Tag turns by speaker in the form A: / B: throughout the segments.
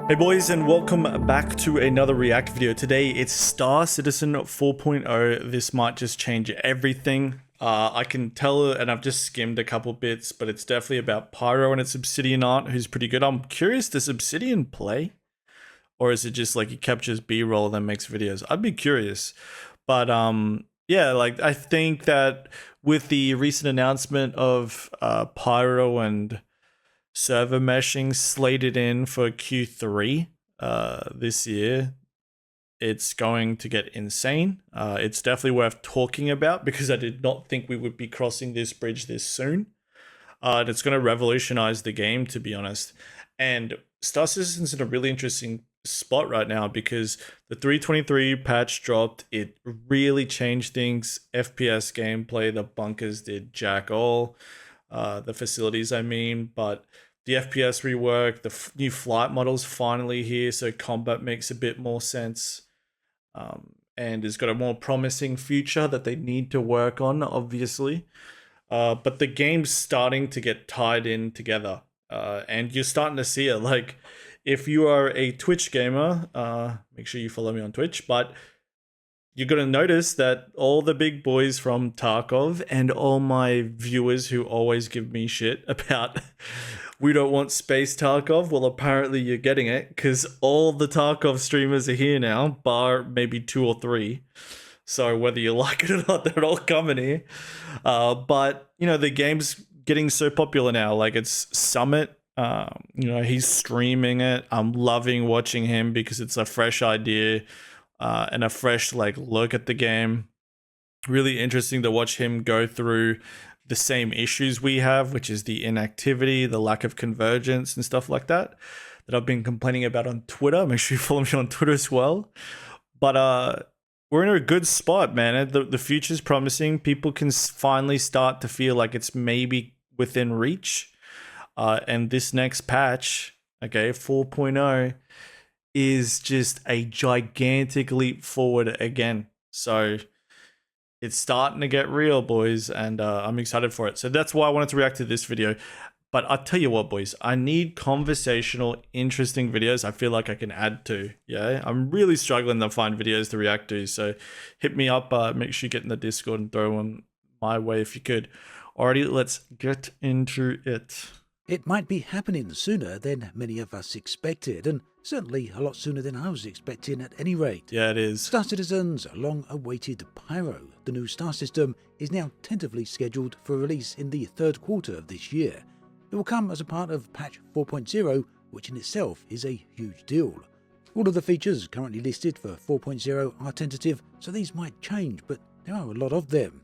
A: Hey boys, and welcome back to another React video. Today it's Star Citizen 4.0. This might just change everything. I can tell, and I've just skimmed a couple bits, but it's definitely about Pyro and its Obsidian art, who's pretty good. I'm curious, does Obsidian play? Or is it just like he captures B-roll and then makes videos? I'd be curious. But yeah, like I think that with the recent announcement of Pyro and server meshing slated in for Q3 this year, it's going to get insane. It's definitely worth talking about because I did not think we would be crossing this bridge this soon. And it's going to revolutionize the game, to be honest. And Star Citizen's in a really interesting spot right now because the 3.23 patch dropped. It really changed things. FPS gameplay, the bunkers did jack all. The facilities, I mean, but the FPS rework, the new flight model's finally here, so combat makes a bit more sense, and has got a more promising future that they need to work on, obviously. But the game's starting to get tied in together, and you're starting to see it. Like, if you are a Twitch gamer, make sure you follow me on Twitch, but you're going to notice that all the big boys from Tarkov and all my viewers who always give me shit about we don't want space Tarkov, well, apparently you're getting it because all the Tarkov streamers are here now, bar maybe 2 or 3. So whether you like it or not, they're all coming here. But, you know, the game's getting so popular now. Like, it's Summit. You know, he's streaming it. I'm loving watching him because it's a fresh idea. And a fresh look at the game. Really interesting to watch him go through the same issues we have, which is the inactivity, the lack of convergence and stuff like that I've been complaining about on Twitter. Make sure you follow me on Twitter as well. But we're in a good spot, man. The future's promising. People can finally start to feel like it's maybe within reach. And this next patch, okay, 4.0, is just a gigantic leap forward again. So it's starting to get real, boys, and I'm excited for it. So that's why I wanted to react to this video. But I'll tell you what, boys, I need conversational, interesting videos I feel like I can add to. Yeah, I'm really struggling to find videos to react to. So hit me up, make sure you get in the Discord and throw them my way if you could. Alrighty, let's get into it.
B: It might be happening sooner than many of us expected, and certainly a lot sooner than I was expecting at any rate.
A: Yeah, it is.
B: Star Citizen's long-awaited Pyro, the new star system, is now tentatively scheduled for release in the third quarter of this year. It will come as a part of patch 4.0, which in itself is a huge deal. All of the features currently listed for 4.0 are tentative, so these might change, but there are a lot of them.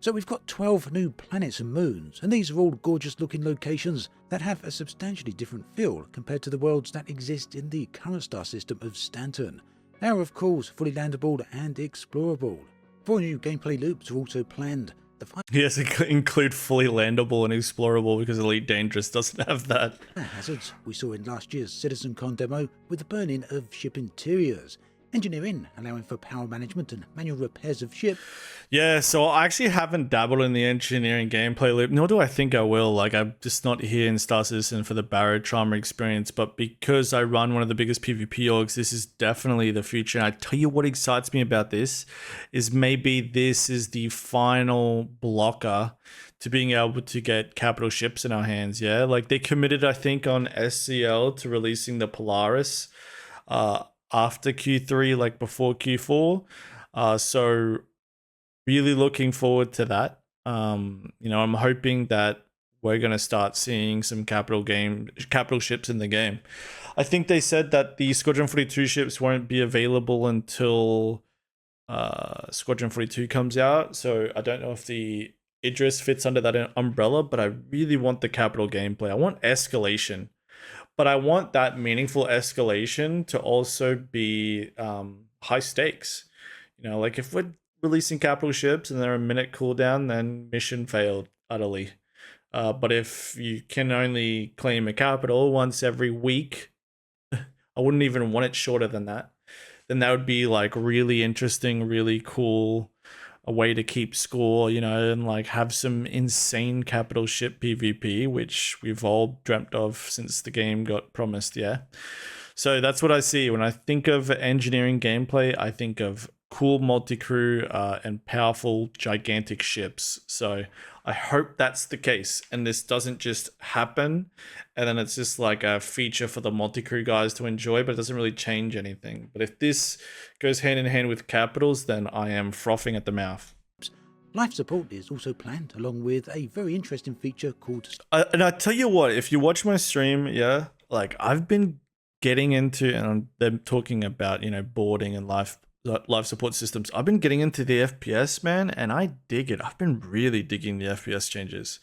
B: So we've got 12 new planets and moons, and these are all gorgeous looking locations that have a substantially different feel compared to the worlds that exist in the current star system of Stanton. They are of course fully landable and explorable. 4 new gameplay loops are also planned.
A: Yes, include fully landable and explorable because Elite Dangerous doesn't have that.
B: Hazards we saw in last year's CitizenCon demo with the burning of ship interiors. Engineering, allowing for power management and manual repairs of ship.
A: Yeah, so I actually haven't dabbled in the engineering gameplay loop, nor do I think I will. Like, I'm just not here in Star Citizen for the Barotrauma experience, but because I run one of the biggest PvP orgs, this is definitely the future. And I tell you what excites me about this is maybe this is the final blocker to being able to get capital ships in our hands, yeah? Like, they committed, I think, on SCL to releasing the Polaris, after Q3, like before Q4. So really looking forward to that. You know, I'm hoping that we're going to start seeing some capital ships in the game. I think they said that the Squadron 42 ships won't be available until Squadron 42 comes out. So I don't know if the Idris fits under that umbrella, but I really want the capital gameplay. I want escalation. But I want that meaningful escalation to also be high stakes. You know, like if we're releasing capital ships and they're a minute cooldown, then mission failed utterly. But if you can only claim a capital once every week, I wouldn't even want it shorter than that. Then that would be like really interesting, really cool, a way to keep score, you know, and like have some insane capital ship PvP, which we've all dreamt of since the game got promised, yeah. So that's what I see when I think of engineering gameplay. I think of cool multi-crew and powerful gigantic ships. So I hope that's the case and this doesn't just happen and then it's just like a feature for the multi-crew guys to enjoy, but it doesn't really change anything. But if this goes hand in hand with capitals, then I am frothing at the mouth.
B: Life support is also planned, along with a very interesting feature called...
A: And I tell you what, if you watch my stream, yeah, like I've been getting into, and them talking about, you know, boarding and life support systems. I've been getting into the FPS, man, and I dig it. I've been really digging the FPS changes.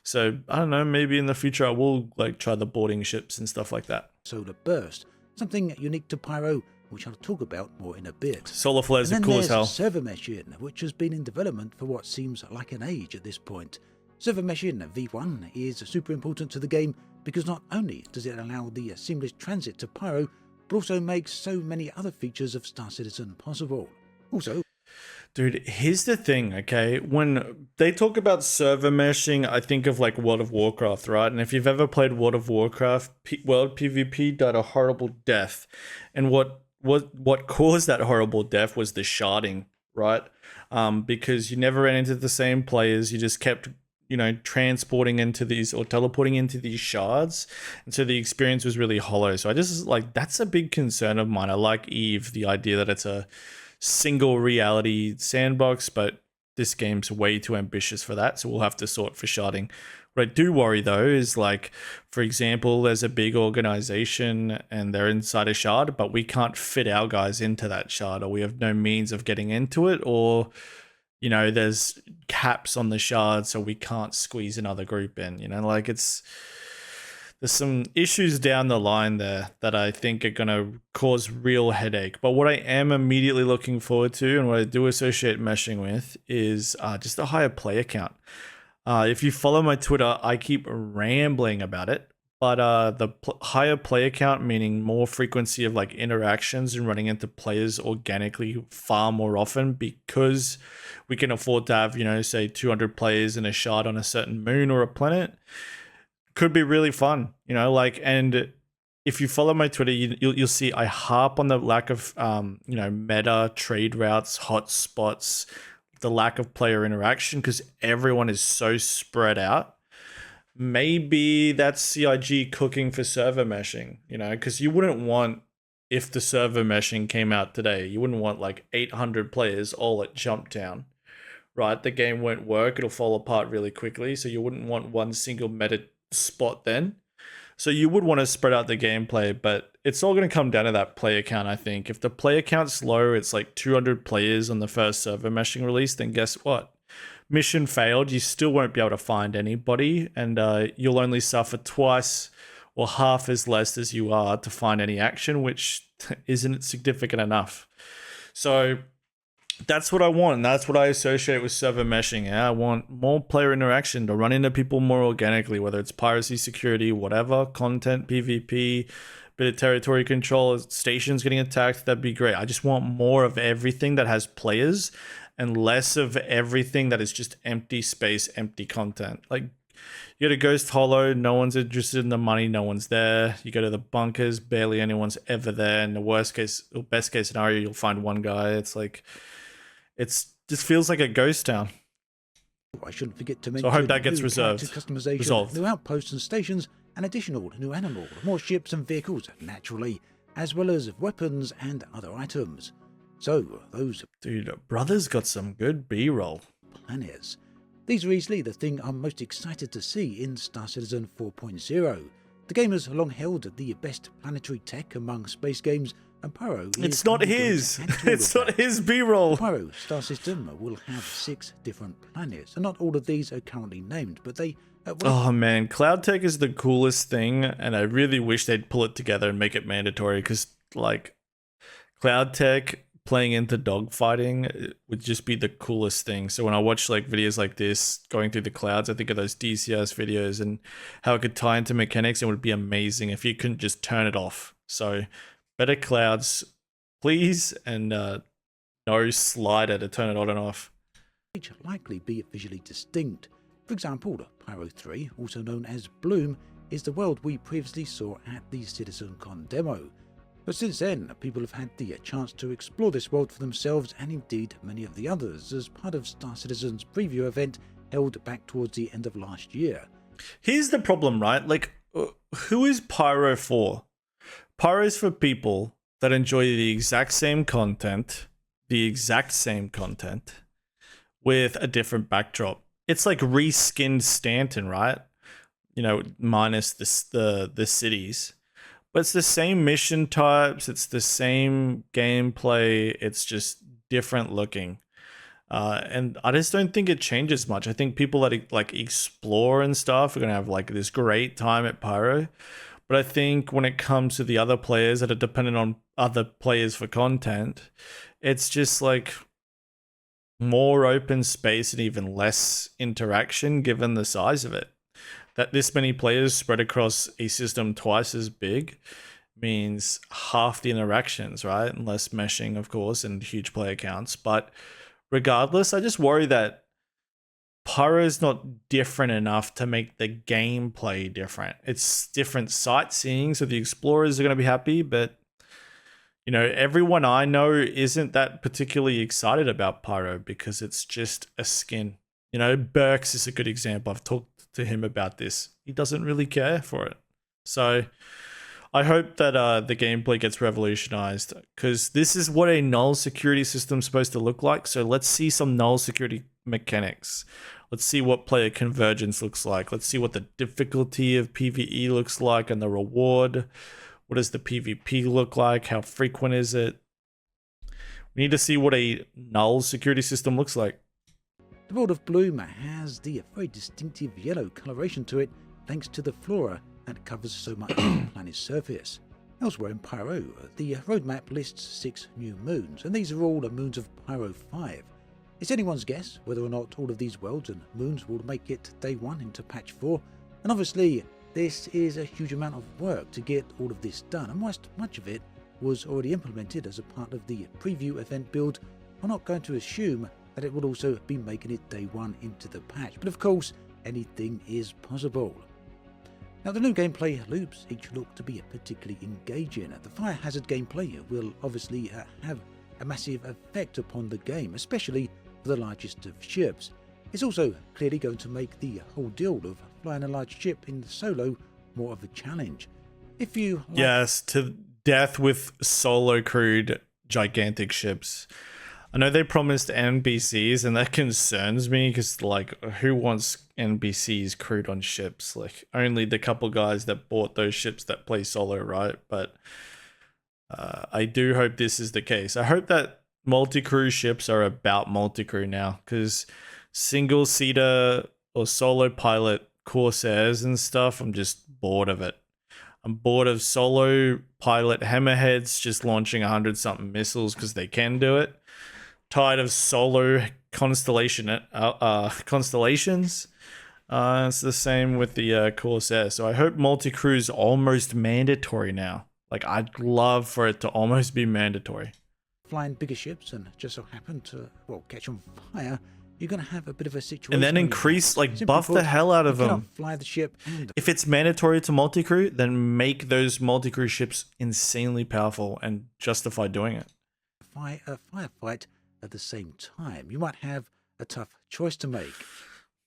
A: So I don't know, maybe in the future I will like try the boarding ships and stuff like that.
B: Solar burst, something unique to Pyro, which I'll talk about more in a bit.
A: Solar flares are cool as hell.
B: Server meshing, which has been in development for what seems like an age at this point. Server meshing V1 is super important to the game because not only does it allow the seamless transit to Pyro, but also makes so many other features of Star Citizen possible. Also,
A: dude, here's the thing, okay? When they talk about server meshing, I think of like World of Warcraft, right? And if you've ever played World of Warcraft, World PvP died a horrible death. And what caused that horrible death was the sharding, right? Because you never ran into the same players, you just kept, you know, transporting into these or teleporting into these shards, and so the experience was really hollow. So I just like, that's a big concern of mine. I like Eve, the idea that it's a single reality sandbox, but this game's way too ambitious for that, so we'll have to sort for sharding. What I do worry though is, like, for example, there's a big organization and they're inside a shard, but we can't fit our guys into that shard, or we have no means of getting into it, or, you know, there's caps on the shard so we can't squeeze another group in, you know, like there's some issues down the line there that I think are going to cause real headache. But what I am immediately looking forward to, and what I do associate meshing with, is just a higher player count. If you follow my Twitter, I keep rambling about it, but the higher player count, meaning more frequency of like interactions and running into players organically far more often, because we can afford to have, you know, say 200 players in a shard on a certain moon or a planet, could be really fun, you know, like. And if you follow my Twitter, you'll see I harp on the lack of, you know, meta trade routes, hotspots, the lack of player interaction, because everyone is so spread out. Maybe that's CIG cooking for server meshing, you know, because you wouldn't want, if the server meshing came out today, you wouldn't want like 800 players all at Jump Town, right? The game won't work, it'll fall apart really quickly, so you wouldn't want one single meta spot then. So you would want to spread out the gameplay, but it's all going to come down to that player count, I think. If the player count's low, it's like 200 players on the first server meshing release, then guess what? Mission failed, you still won't be able to find anybody, and you'll only suffer twice or half as less as you are to find any action, which isn't significant enough. So that's what I want, and that's what I associate with server meshing. Yeah, I want more player interaction, to run into people more organically, whether it's piracy, security, whatever, content, PvP, bit of territory control, stations getting attacked, that'd be great. I just want more of everything that has players and less of everything that is just empty space, empty content. Like, you go to Ghost Hollow, no one's interested in the money, no one's there. You go to the bunkers, barely anyone's ever there. In the worst case or best case scenario, you'll find one guy. It's like, it's just feels like a ghost town.
B: I shouldn't forget to mention,
A: so I hope that gets resolved.
B: New outposts and stations, and additional new animals, more ships and vehicles, naturally, as well as weapons and other items. So those,
A: dude, Brother's got some good B-roll
B: planets. These are easily the thing I'm most excited to see in Star Citizen 4.0. The game has long held the best planetary tech among space games, and Pyro
A: It's not his. It's not his B-roll.
B: Pyro Star System will have 6 different planets, and not all of these are currently named, but they...
A: oh man, Cloud Tech is the coolest thing, and I really wish they'd pull it together and make it mandatory, because like Cloud Tech playing into dogfighting would just be the coolest thing. So when I watch like videos like this going through the clouds, I think of those DCS videos and how it could tie into mechanics. It would be amazing if you couldn't just turn it off. So better clouds, please, and no slider to turn it on and off.
B: Each likely be visually distinct. For example, Pyro 3, also known as Bloom, is the world we previously saw at the CitizenCon demo. But since then, people have had the chance to explore this world for themselves, and indeed many of the others, as part of Star Citizen's preview event held back towards the end of last year.
A: Here's the problem, right? Like, who is Pyro for? Pyro is for people that enjoy the exact same content, with a different backdrop. It's like reskinned Stanton, right? You know, minus the cities. But it's the same mission types, it's the same gameplay, it's just different looking. And I just don't think it changes much. I think people that like explore and stuff are gonna have like this great time at Pyro. But I think when it comes to the other players that are dependent on other players for content, it's just like more open space and even less interaction given the size of it. That this many players spread across a system twice as big means half the interactions, right? And less meshing, of course, and huge player counts. But regardless, I just worry that Pyro is not different enough to make the gameplay different. It's different sightseeing, so the explorers are going to be happy, but you know, everyone I know isn't that particularly excited about Pyro because it's just a skin. You know, Burks is a good example. I've talked to him about this. He doesn't really care for it. So I hope that the gameplay gets revolutionized, because this is what a null security system is supposed to look like. So let's see some null security mechanics. Let's see what player convergence looks like. Let's see what the difficulty of PvE looks like and the reward. What does the PvP look like? How frequent is it? We need to see what a null security system looks like.
B: The world of Bloom has the very distinctive yellow coloration to it, thanks to the flora that covers so much of the planet's surface. Elsewhere in Pyro, the roadmap lists 6 new moons, and these are all the moons of Pyro 5. It's anyone's guess whether or not all of these worlds and moons will make it day 1 into patch 4, and obviously this is a huge amount of work to get all of this done, and whilst much of it was already implemented as a part of the preview event build, I'm not going to assume that it will also be making it day 1 into the patch, but of course anything is possible. Now, the new gameplay loops each look to be particularly engaging. The fire hazard gameplay will obviously have a massive effect upon the game, especially for the largest of ships. It's also clearly going to make the whole deal of flying a large ship in solo more of a challenge. If you like—
A: Yes, to death with solo crewed gigantic ships. I know they promised NPCs, and that concerns me because, like, who wants NPCs crewed on ships? Like, only the couple guys that bought those ships that play solo, right? But I do hope this is the case. I hope that multi-crew ships are about multi-crew now, because single-seater or solo pilot Corsairs and stuff, I'm just bored of it. I'm bored of solo pilot hammerheads just launching 100-something missiles because they can do it. Tired of solo constellations. It's the same with the Corsair. So I hope multi-crew is almost mandatory now. Like, I'd love for it to almost be mandatory.
B: Flying bigger ships and just so happen to, well, catch on fire, you're going to have a bit of a situation.
A: And then increase, like, buff the hell out of them.
B: Fly the ship.
A: If it's mandatory to multi-crew, then make those multi-crew ships insanely powerful and justify doing it.
B: A firefight at the same time. You might have a tough choice to make.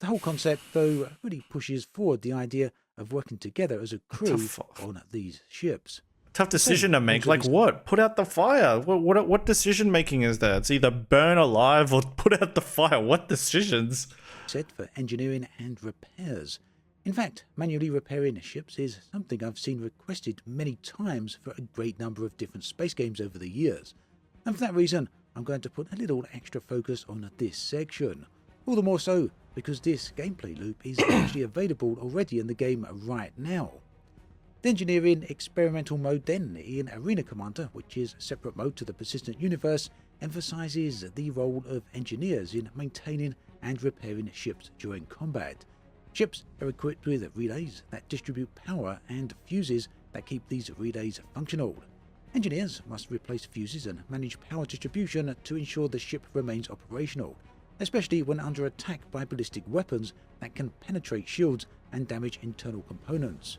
B: The whole concept, though, really pushes forward the idea of working together as a crew on these ships.
A: Tough decision to make. Like what? Put out the fire. What decision making is that? It's either burn alive or put out the fire. What decisions?
B: Set for engineering and repairs. In fact, manually repairing ships is something I've seen requested many times for a great number of different space games over the years. And for that reason, I'm going to put a little extra focus on this section. All the more so because this gameplay loop is actually available already in the game right now. The engineering experimental mode then in Arena Commander, which is a separate mode to the persistent universe, emphasizes the role of engineers in maintaining and repairing ships during combat. Ships are equipped with relays that distribute power and fuses that keep these relays functional. Engineers must replace fuses and manage power distribution to ensure the ship remains operational, especially when under attack by ballistic weapons that can penetrate shields and damage internal components.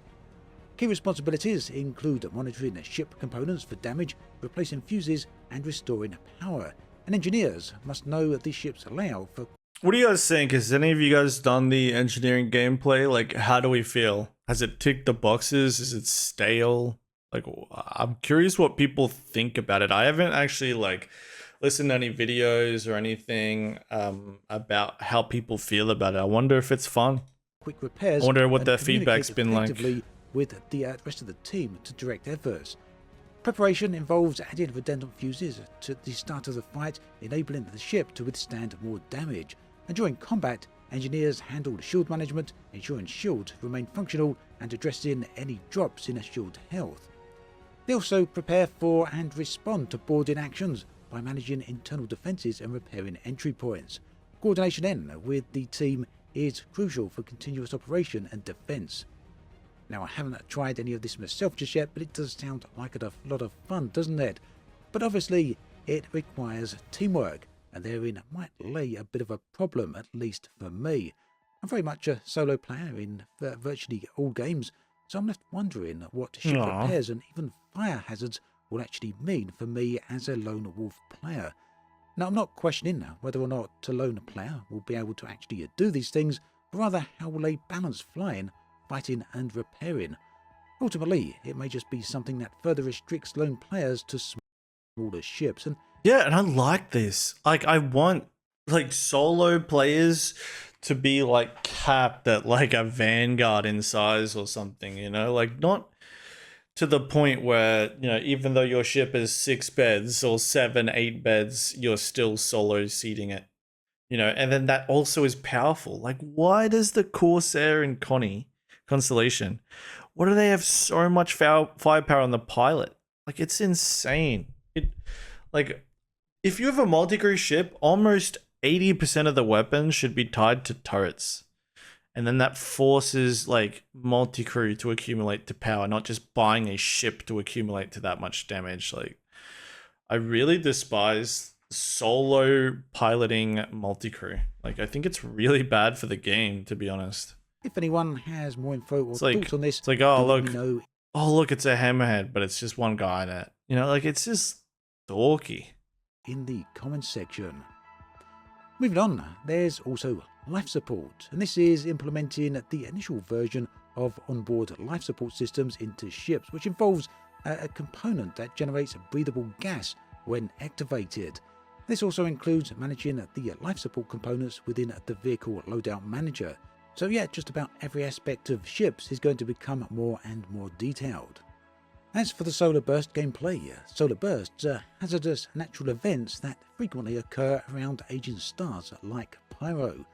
B: Key responsibilities include monitoring ship components for damage, replacing fuses, and restoring power. And engineers must know the ship's layout for...
A: What do you guys think? Has any of you guys done the engineering gameplay? Like, how do we feel? Has it ticked the boxes? Is it stale? Like, I'm curious what people think about it. I haven't actually like listened to any videos or anything about how people feel about it. I wonder if it's fun.
B: quick repairs.
A: I wonder what their
B: communicate
A: feedback's been like.
B: effectively with the rest of the team to direct efforts. Preparation involves adding redundant fuses to the start of the fight, enabling the ship to withstand more damage. And during combat, engineers handle shield management, ensuring shields remain functional and addressing any drops in a shield health. They also prepare for and respond to boarding actions by managing internal defences and repairing entry points. Coordination then with the team is crucial for continuous operation and defence. Now, I haven't tried any of this myself just yet, but it does sound like a lot of fun, doesn't it? But obviously, it requires teamwork, and therein might lay a bit of a problem, at least for me. I'm very much a solo player in virtually all games, so I'm left wondering what ship repairs and even fire hazards will actually mean for me as a lone wolf player. Now, I'm not questioning whether or not a lone player will be able to actually do these things, but rather how will they balance flying, fighting and repairing. Ultimately, it may just be something that further restricts lone players to smaller ships. And
A: yeah, and I like this. Like, I want like solo players to be like capped at like a Vanguard in size or something, you know, like not to the point where, you know, even though your ship is 6 beds or 7, 8 beds, you're still solo seating it, you know, and then that also is powerful. Like, why does the Corsair and Constellation, why do they have so much firepower on the pilot? Like, it's insane. Like, if you have a multi-crew ship, almost 80% of the weapons should be tied to turrets. And then that forces, like, multi-crew to accumulate to power, not just buying a ship to accumulate to that much damage. Like, I really despise solo piloting multi-crew. Like, I think it's really bad for the game, to be honest.
B: if anyone has more info or thoughts on this,
A: it's like, oh look, it's a hammerhead, but it's just one guy in it. You know, like, it's just dorky.
B: In the comments section. Moving on, there's also life support, and this is implementing the initial version of onboard life support systems into ships, which involves a component that generates breathable gas when activated. This also includes managing the life support components within the vehicle loadout manager. So yeah, just about every aspect of ships is going to become more and more detailed. As for the solar burst gameplay, solar bursts are hazardous natural events that frequently occur around aging stars like Pyro.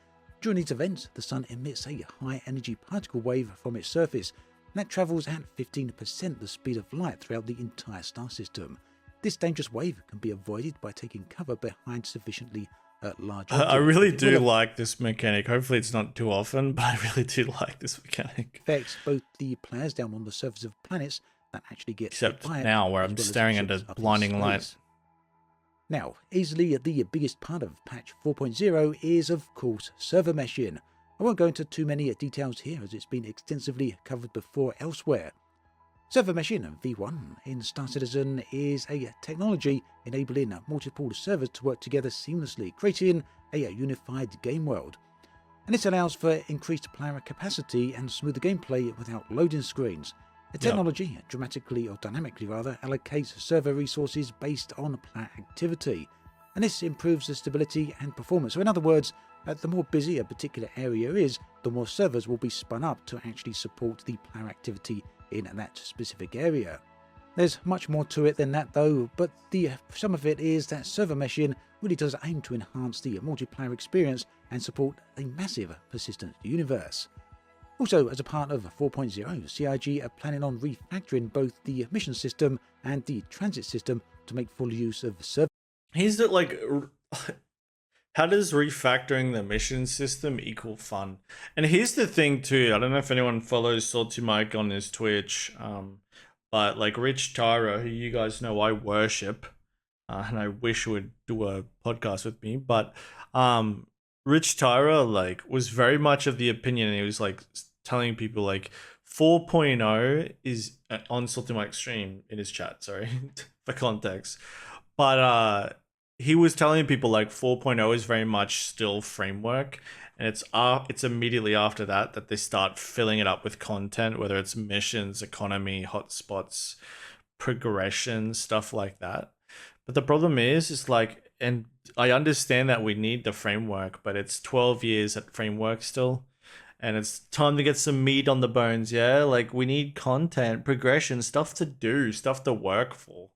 B: During these events, the sun emits a high-energy particle wave from its surface that travels at 15% the speed of light throughout the entire star system. This dangerous wave can be avoided by taking cover behind sufficiently large objects.
A: I really do like this mechanic. Hopefully it's not too often, but I really do like this mechanic.
B: Affects both the players down on the surface of planets that actually get
A: except now where I'm staring at a blinding light.
B: Now, easily the biggest part of patch 4.0 is of course server meshing. I won't go into too many details here as it's been extensively covered before elsewhere. Server meshing V1 in Star Citizen is a technology enabling multiple servers to work together seamlessly, creating a unified game world. And this allows for increased player capacity and smoother gameplay without loading screens. The technology dramatically, or dynamically rather, allocates server resources based on player activity, and this improves the stability and performance. So in other words, the more busy a particular area is, the more servers will be spun up to actually support the player activity in that specific area. There's much more to it than that though, but the sum of it is that server meshing really does aim to enhance the multiplayer experience and support a massive persistent universe. Also, as a part of 4.0, CIG are planning on refactoring both the mission system and the transit system to make full use of server.
A: Here's the, like, how does refactoring the mission system equal fun? And here's the thing too, I don't know if anyone follows Salty Mike on his Twitch, but like Rich Tyro, who you guys know I worship, and I wish would do a podcast with me, but Rich Tyra like was very much of the opinion, and he was like telling people like 4.0 is on something like stream in his chat, sorry, for context. But he was telling people like 4.0 is very much still framework, and it's immediately after that they start filling it up with content, whether it's missions, economy, hotspots, progression, stuff like that. But the problem is like, and I understand that we need the framework, but it's 12 years at framework still, and it's time to get some meat on the bones. Yeah, like we need content, progression, stuff to do, stuff to work for.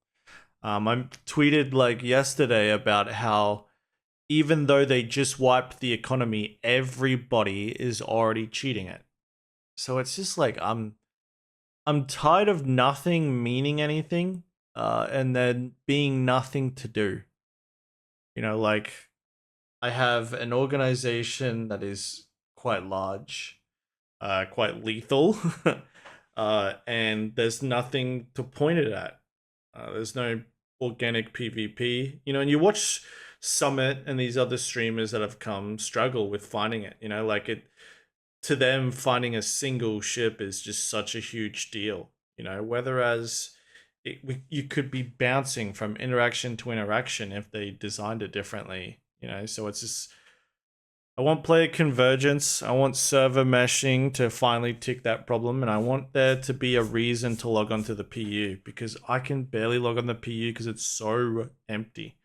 A: I tweeted like yesterday about how even though they just wiped the economy, everybody is already cheating it. So it's just like I'm tired of nothing meaning anything, and then being nothing to do. You know, like I have an organization that is quite large, quite lethal, and there's nothing to point it at. There's no organic PvP, you know, and you watch Summit and these other streamers that have come struggle with finding it, you know, like it, to them, finding a single ship is just such a huge deal, you know, whereas you could be bouncing from interaction to interaction if they designed it differently, you know, so it's just, I want player convergence, I want server meshing to finally tick that problem, and I want there to be a reason to log onto the PU, because I can barely log on the PU because it's so empty.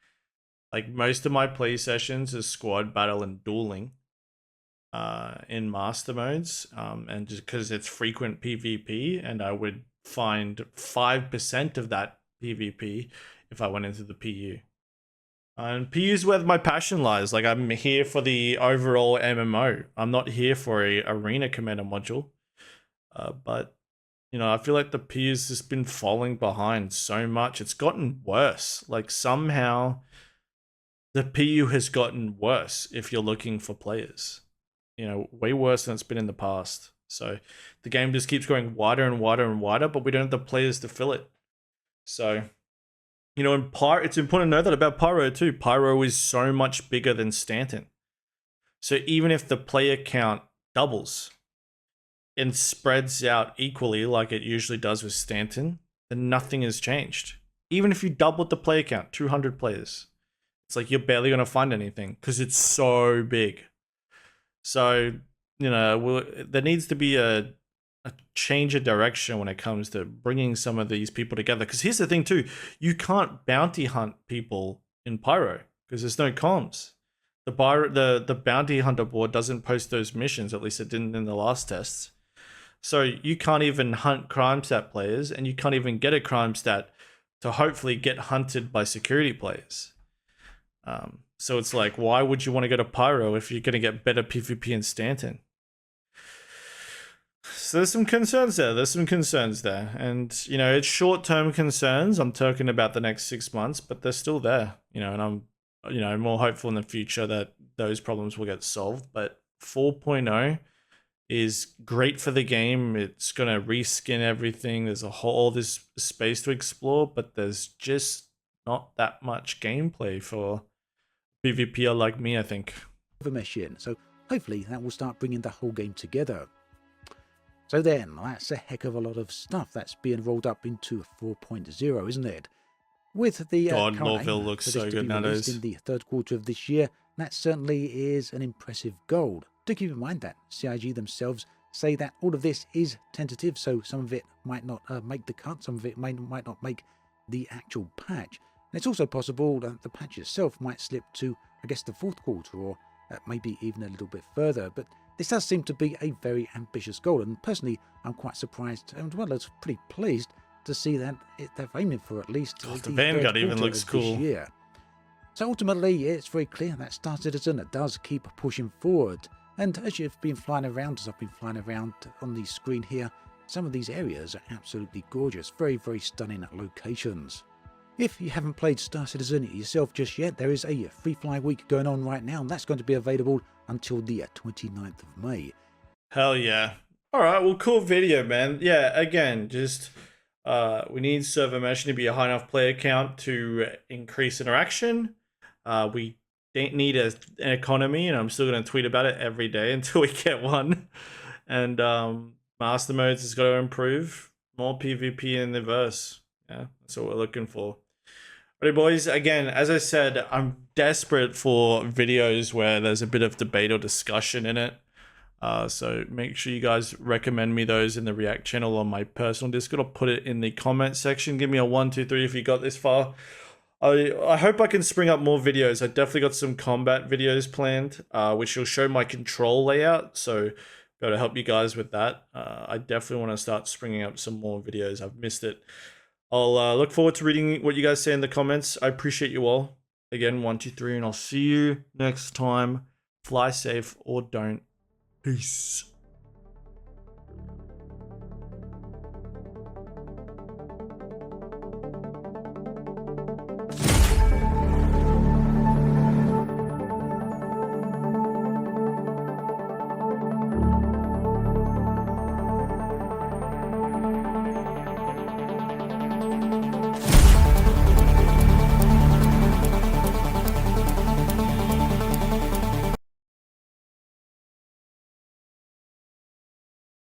A: Like most of my play sessions is squad battle and dueling in master modes, and just because it's frequent PvP, and I would find 5% of that PvP if I went into the PU. And PU is where my passion lies. Like I'm here for the overall MMO. I'm not here for a arena commander module. But you know, I feel like the PU's just been falling behind so much. It's gotten worse. Like somehow the PU has gotten worse if you're looking for players. You know, way worse than it's been in the past. So the game just keeps going wider and wider and wider, but we don't have the players to fill it. So, you know, in it's important to know that about Pyro too. Pyro is so much bigger than Stanton. So even if the player count doubles and spreads out equally like it usually does with Stanton, then nothing has changed. Even if you doubled the player count, 200 players, it's like you're barely going to find anything because it's so big. So, you know, there needs to be a change of direction when it comes to bringing some of these people together. Because here's the thing too, you can't bounty hunt people in Pyro because there's no comms. The bounty hunter board doesn't post those missions, at least it didn't in the last tests. So you can't even hunt crime stat players, and you can't even get a crime stat to hopefully get hunted by security players. So it's like, why would you want to go to Pyro if you're going to get better PvP in Stanton? So there's some concerns there. And, you know, it's short-term concerns. I'm talking about the next 6 months, but they're still there, you know, and I'm, you know, more hopeful in the future that those problems will get solved. But 4.0 is great for the game. It's going to reskin everything. There's all this space to explore, but there's just not that much gameplay for PvPer like me, I think.
B: Mesh in, so hopefully that will start bringing the whole game together. So then, that's a heck of a lot of stuff that's being rolled up into 4.0, isn't it? With the
A: God,
B: current
A: Lawville
B: aim
A: looks
B: for
A: so
B: this to
A: good
B: be
A: nowadays.
B: released in the third quarter of this year, that certainly is an impressive goal. Do keep in mind that CIG themselves say that all of this is tentative, so some of it might not make the cut, some of it might not make the actual patch. And it's also possible that the patch itself might slip to, I guess, the fourth quarter, or maybe even a little bit further. But this does seem to be a very ambitious goal, and personally I'm quite surprised and well as pretty pleased to see that they're aiming for at least
A: the Vanguard even looks cool.
B: This year. So ultimately it's very clear that Star Citizen does keep pushing forward, and as you've been flying around, as I've been flying around on the screen here, some of these areas are absolutely gorgeous, very, very stunning locations. If you haven't played Star Citizen yourself just yet, there is a free fly week going on right now, and that's going to be available until the 29th of May.
A: Hell yeah. Alright, well, cool video, man. Yeah, again, just we need server meshing to be a high enough player count to increase interaction. We need an economy, and I'm still going to tweet about it every day until we get one. And Master modes has got to improve. More PvP in the verse. Yeah, that's what we're looking for. Alright, boys, again, as I said, I'm desperate for videos where there's a bit of debate or discussion in it. So make sure you guys recommend me those in the React channel on my personal Discord. I'll put it in the comment section. Give me a 1, 2, 3 if you got this far. I hope I can spring up more videos. I definitely got some combat videos planned, which will show my control layout. So be able to help you guys with that. I definitely want to start springing up some more videos. I've missed it. I'll look forward to reading what you guys say in the comments. I appreciate you all. Again, 1, 2, 3, and I'll see you next time. Fly safe or don't. Peace.